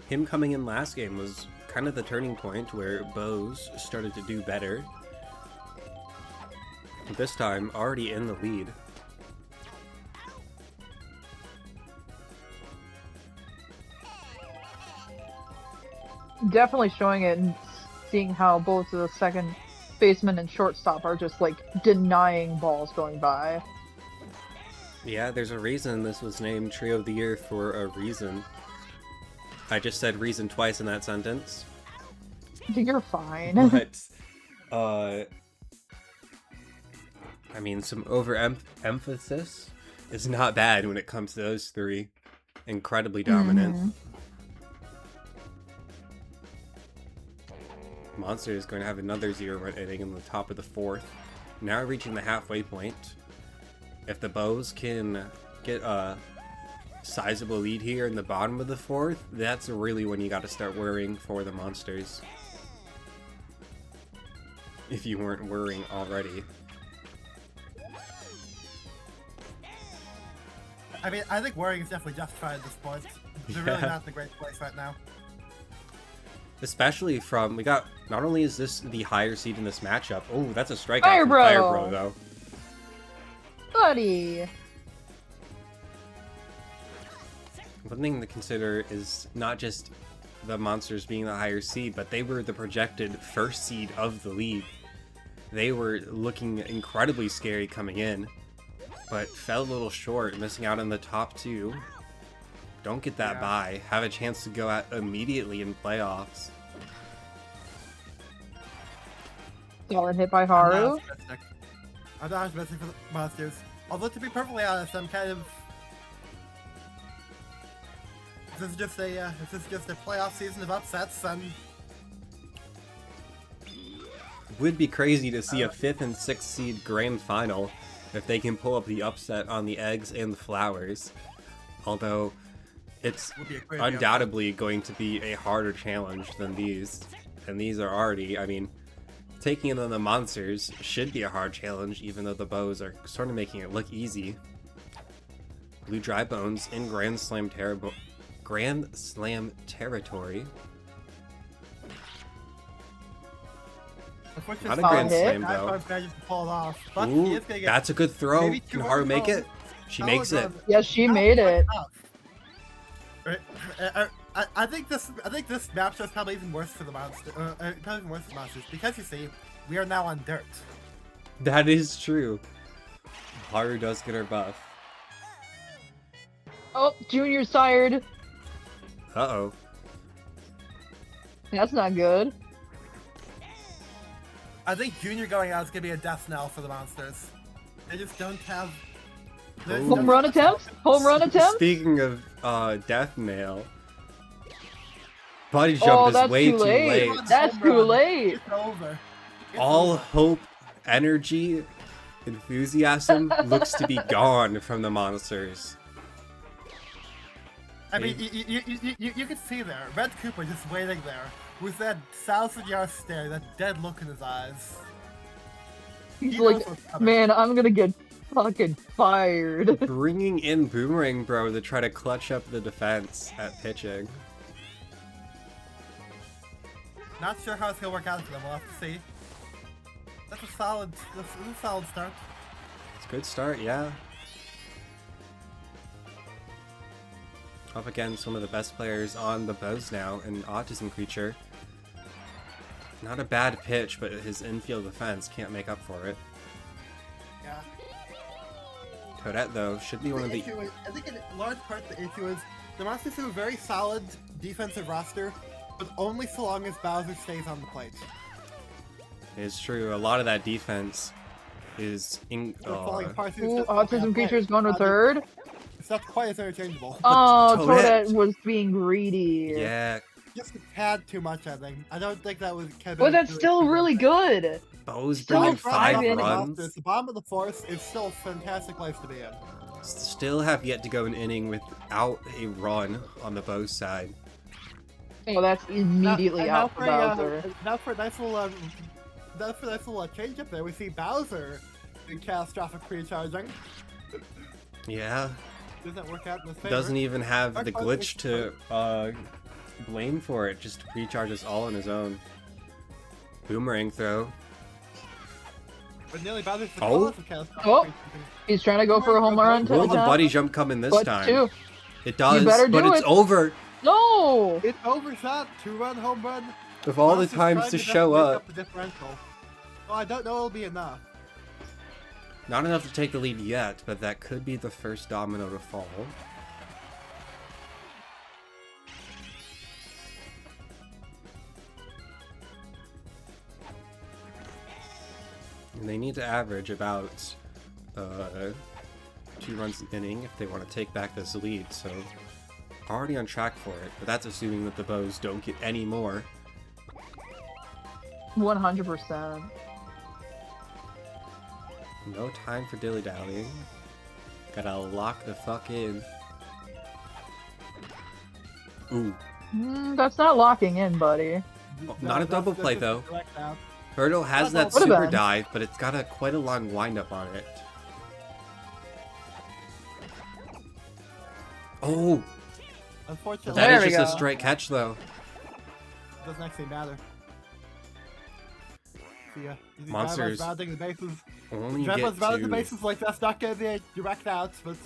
Him coming in last game was kind of the turning point where Bows started to do better. This time, already in the lead. Definitely showing it and seeing how both the second baseman and shortstop are just like denying balls going by. Yeah, there's a reason this was named Trio of the Year for a reason. I just said reason twice in that sentence. You're fine. But, I mean, some overemphasis is not bad when it comes to those three. Incredibly dominant. Monster is going to have another 0-run inning in the top of the fourth. Now reaching the halfway point. If the Bows can get sizable lead here in the bottom of the 4th, that's really when you got to start worrying for the monsters. If you weren't worrying already. I mean, I think worrying is definitely justified at this point. They're really not in a great place right now. Especially from, we got, not only is this the higher seed in this matchup, oh, that's a strikeout Fire from Bro. Fire Bro, though. Buddy. One thing to consider is not just the monsters being the higher seed, but they were the projected first seed of the league. They were looking incredibly scary coming in, but fell a little short, missing out on the top 2. Don't get that bye. Have a chance to go out immediately in playoffs. Solid hit by Haru. I'm not optimistic for the monsters. Although, to be perfectly honest, I'm kind of... This is just a playoff season of upsets, and... Would be crazy to see a 5th and 6th seed grand final if they can pull up the upset on the eggs and the flowers. Although, it's undoubtedly going to be a harder challenge than these. And these are already, I mean, taking it on the monsters should be a hard challenge, even though the bows are sort of making it look easy. Blue Dry Bones in Grand Slam territory. Not a Grand Slam, though. Ooh, that's a good throw. Can Haru make it? She makes it. Yeah, she made it. I think this matchup is probably even worse for the monsters. Probably even worse for the monsters because you see, we are now on dirt. That is true. Haru does get her buff. Oh, Junior sired. Uh-oh. That's not good. I think Junior going out is gonna be a death knell for the monsters. They just don't have. Home run attempt? Home run attempt? Speaking of death nail, body jump is way too late. That's too late. It's over. All hope, energy, enthusiasm looks to be gone from the monsters. I mean, you can see there, Red Cooper just waiting there with that 1,000-yard stare, that dead look in his eyes. He's like, man, I'm gonna get fucking fired. Bringing in Boomerang Bro to try to clutch up the defense at pitching. Not sure how it's gonna work out for them. We'll have to see. That's a solid start. It's a good start, yeah. Up against one of the best players on the bows now, an Autism Creature. Not a bad pitch, but his infield defense can't make up for it. Yeah. Toadette, though, should be one of the... I think in large part the issue is the monsters have a very solid defensive roster, but only so long as Bowser stays on the plate. It's true, a lot of that defense is... Autism Creature's going to third? It's not quite as interchangeable. Oh, Toadette was being greedy. Yeah. Just a tad too much, I think. I don't think that was... But that's still really good. Bo's bringing 5 runs. The bottom of the 4th is still a fantastic place to be in. Still have yet to go an inning without a run on the Bo's side. Oh, that's immediately out for Bowser. Now for a nice little change up there, we see Bowser in catastrophic pre-charging. Yeah. Doesn't work out in his favor. Doesn't even have the glitch to blame for it, just pre-charges all on his own. Boomerang throw. But nearly Bowser's the Oh, he's trying to go for a home run. Will the buddy jump come in this time? It does, but it's over. No! It's overshot. 2-run home run. Of all the times to show up. Well, I don't know it'll be enough. Not enough to take the lead yet, but that could be the first domino to fall. And they need to average about 2 runs an inning if they want to take back this lead, so already on track for it, but that's assuming that the Bows don't get any more. 100%. No time for dilly-dallying. Gotta lock the fuck in. Ooh. That's not locking in, buddy. Not a double play, just though. direct out. Hurdle has that Would've super been. dive, but it's got quite a long windup on it. Oh, Unfortunately, that There is we just a go. straight catch, though. it doesn't actually matter. See ya. Easy Monsters. rounding the bases. Only Drivers get rounding the to... bases like that's not gonna be a direct out, but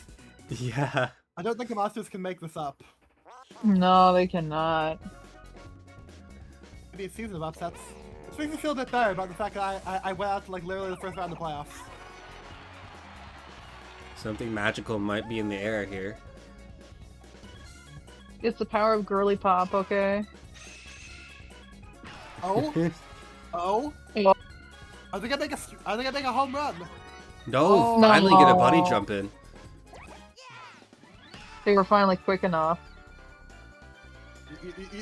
Yeah. I don't think the monsters can make this up. No, they cannot. Maybe a season of upsets. Which makes me feel a bit better about the fact that I went out to like literally the first round of the playoffs. Something magical might be in the air here. It's the power of girly pop, okay? Oh? Oh? Yeah. Are they gonna make a home run? No, Oh, finally get a bunny no. jump in. They were finally quick enough.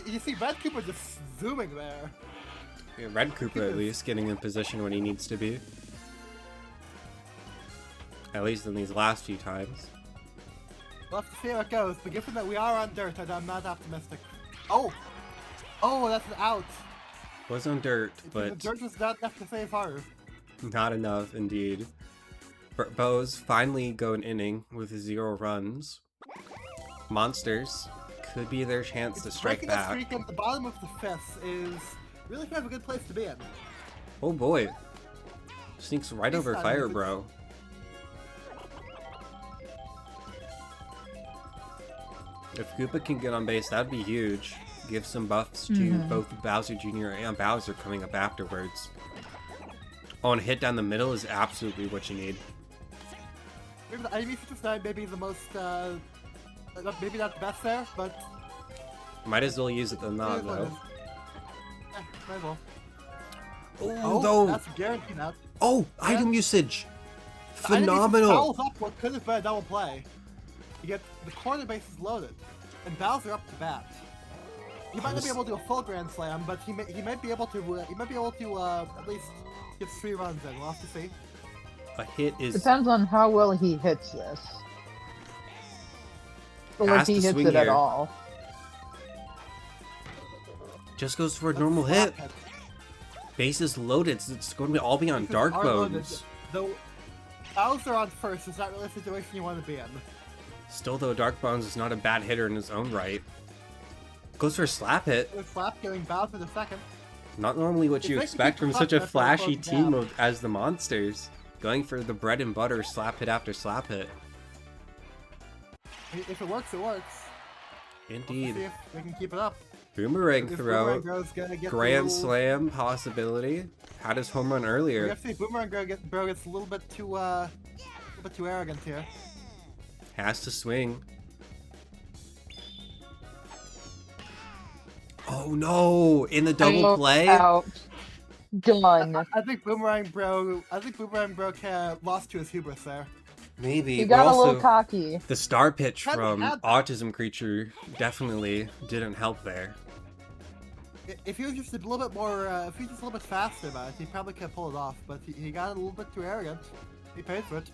You see Red Cooper just zooming there. Yeah, Red Cooper at least getting in position when he needs to be. At least in these last few times. We'll have to see how it goes, but given that we are on dirt, I'm not optimistic. Oh! Oh, that's an out! Was on dirt, The but dirt was not enough to save her. not enough indeed. Bows finally go an inning with 0 runs. Monsters could be their chance to strike Breaking a back. streak at the bottom of the 5th is really kind of a good place to be in. Oh boy. Sneaks right over not Fire good. Bro. If Koopa can get on base, that'd be huge. Give some buffs to both Bowser Jr. and Bowser coming up afterwards. Oh, and a hit down the middle is absolutely what you need. Maybe the Ivy 59 may be the most, maybe not the best there, but... Might as well use it than not, it is what it though. is. Yeah, might as well. Oh, though. That's a guarantee now. Oh, Yeah. item usage! The Ivy Phenomenal! fouls up what could have been a double play. You get the corner bases loaded, and Bowser up to bat. He might not be able to do a full Grand Slam, but he might be able to at least get 3 runs in. We'll have to see. A hit is Depends on how well he hits this. Or Has if he to hits swing it at here. all. just goes for a normal hit. Bases loaded, so it's going to all be on Bases Dark are loaded. Bones. Though Bowser on first is not really a situation you want to be in. Still, though, Dark Bones is not a bad hitter in his own right. Goes for a slap hit. With Slap getting Bowser the second. Not normally what you It makes me expect think from such a Slap Hit flashy goes team down. as the Monsters. Going for the bread and butter slap hit after slap hit. If it works, it works. Let's Indeed. see if we can keep it up. Boomerang If throw. Boomerang Bro's gonna get Grand the little, Slam possibility. Had his home run We earlier. have to see Boomerang Bro gets a little bit too arrogant here. Has to swing. Oh no! In the double Oh, play? Out. Done. I think Boomerang Bro lost to his hubris there. Maybe. He but got a also, little cocky. the star pitch Hadn't from had that. Autism Creature definitely didn't help there. If he was just a little bit more, if he was just a little bit faster about it, he probably could have pulled it off. But he got a little bit too arrogant. He paid for it.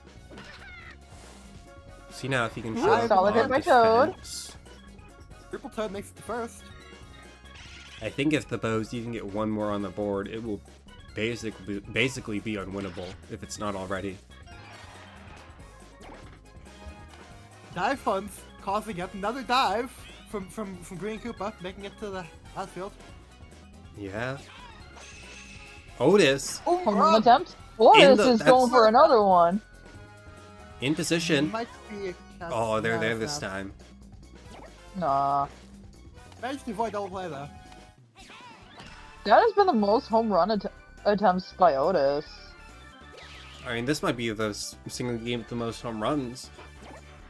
See now if he can Ooh, show solid hit by Toad. defense. Triple Toad makes it the first. I think if the Bows even get one more on the board, it will basically be unwinnable if it's not already. Dive funds causing yet another dive from Green Koopa, making it to the outfield. Yeah. Otis Oh, Home run attempt. Otis is going that's- for another one. in position. Might be a catch. Oh, they're No, there it's this not. time. Nah. Managed to avoid double play though. That has been the most home run attempts by Otis. I mean, this might be the single game with the most home runs.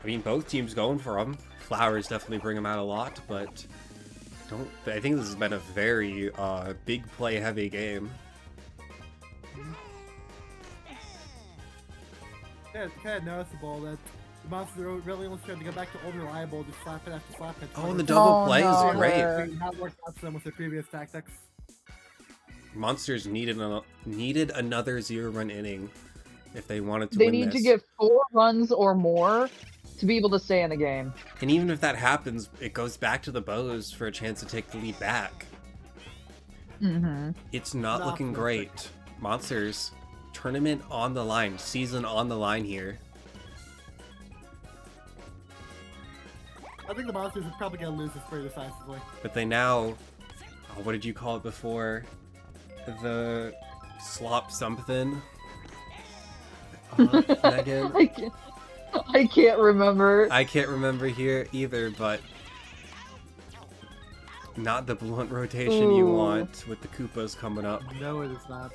I mean, both teams going for them. Flowers definitely bring them out a lot, but I think this has been a very big play heavy game. Yeah, it's kind of noticeable that the Monsters are really almost trying to go back to old reliable, just slap it after slap it. Oh, and the double Oh, play no, is great. they're- Not worked out for them with their previous tactics. Monsters needed another 0-run inning if they wanted to They win need this. to get 4 runs or more to be able to stay in the game. And even if that happens, it goes back to the Bows for a chance to take the lead back. Mm-hmm. It's not looking great. Monsters, tournament on the line, season on the line here. I think the Monsters are probably going to lose this pretty decisively. But they now, what did you call it before? The slop something? Megan? I can't remember. I can't remember here either, but not the blunt rotation you want with the Koopas coming up. No, it is not.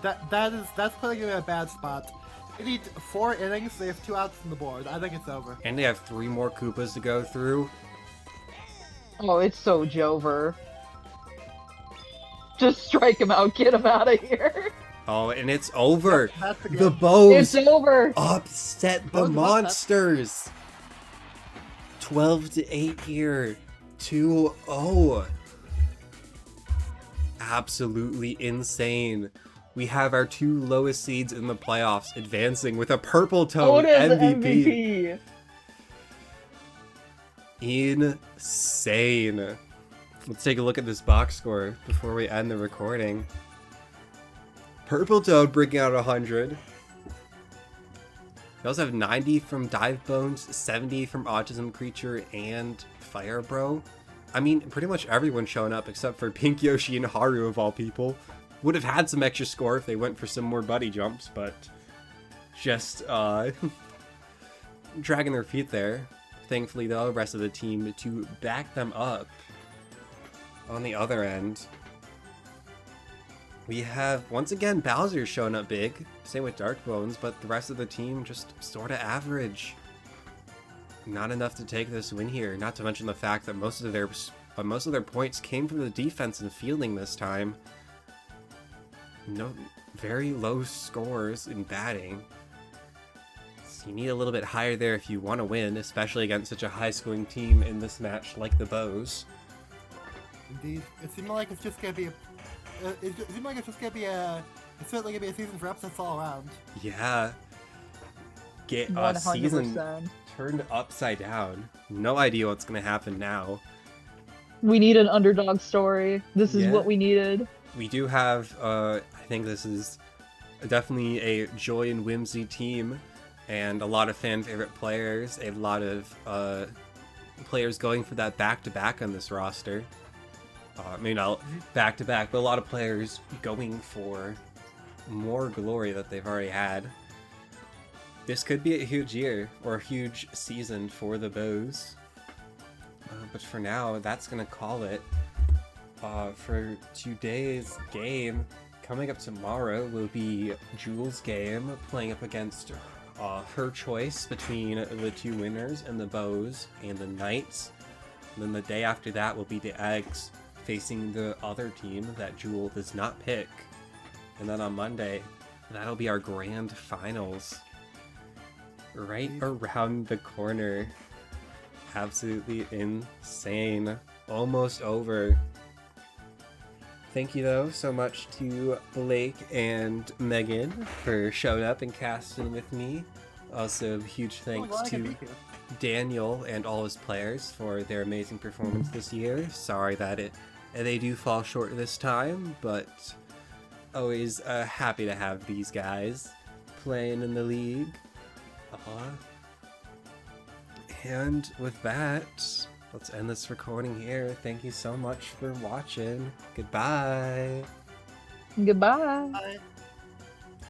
That's putting you in a bad spot. They need 4 innings. They have 2 outs on the board. I think it's over. And they have 3 more Koopas to go through. Oh, it's so Jover. Just strike him out. Get him out of here. Oh, and it's over. That's the game. The Bows It's over. upset the Monsters. 12-8 here. 2-0. Absolutely insane. We have our 2 lowest seeds in the playoffs advancing with a Purple Toad MVP. Insane. Let's take a look at this box score before we end the recording. Purple Toad breaking out 100. We also have 90 from Dive Bones, 70 from Autism Creature, and Fire Bro. I mean, pretty much everyone's showing up except for Pink Yoshi and Haru of all people. Would have had some extra score if they went for some more buddy jumps, but just dragging their feet there. Thankfully, the rest of the team to back them up. On the other end, we have, once again, Bowser showing up big. Same with Dark Bones, but the rest of the team just sort of average. Not enough to take this win here, not to mention the fact that most of their points came from the defense and fielding this time. No, very low scores in batting. So you need a little bit higher there if you want to win, especially against such a high-scoring team in this match like the Bows. Indeed, it seemed like it's just gonna be. It's certainly gonna be a season for upsets all around. Yeah. Get a 100%. season turned upside down. No idea what's gonna happen now. We need an underdog story. This is Yeah. what we needed. We do have, I think this is definitely a joy and whimsy team, and a lot of fan favorite players, a lot of players going for that back-to-back on this roster. Maybe not back-to-back, but a lot of players going for more glory that they've already had. This could be a huge year, or a huge season for the Bows. But for now, that's going to call it. For today's game, coming up tomorrow will be Jules' game, playing up against her choice between the 2 winners and the Bows and the Knights. And then the day after that will be the Eggs facing the other team that Jewel does not pick. And then on Monday, that'll be our grand finals. Right around the corner. Absolutely insane. Almost over. Thank you, though, so much to Blake and Megan for showing up and casting with me. Also, huge thanks to Daniel and all his players for their amazing performance this year. Sorry that they do fall short this time, but always happy to have these guys playing in the league. And with that, let's end this recording here. Thank you so much for watching. Goodbye. Goodbye. Bye.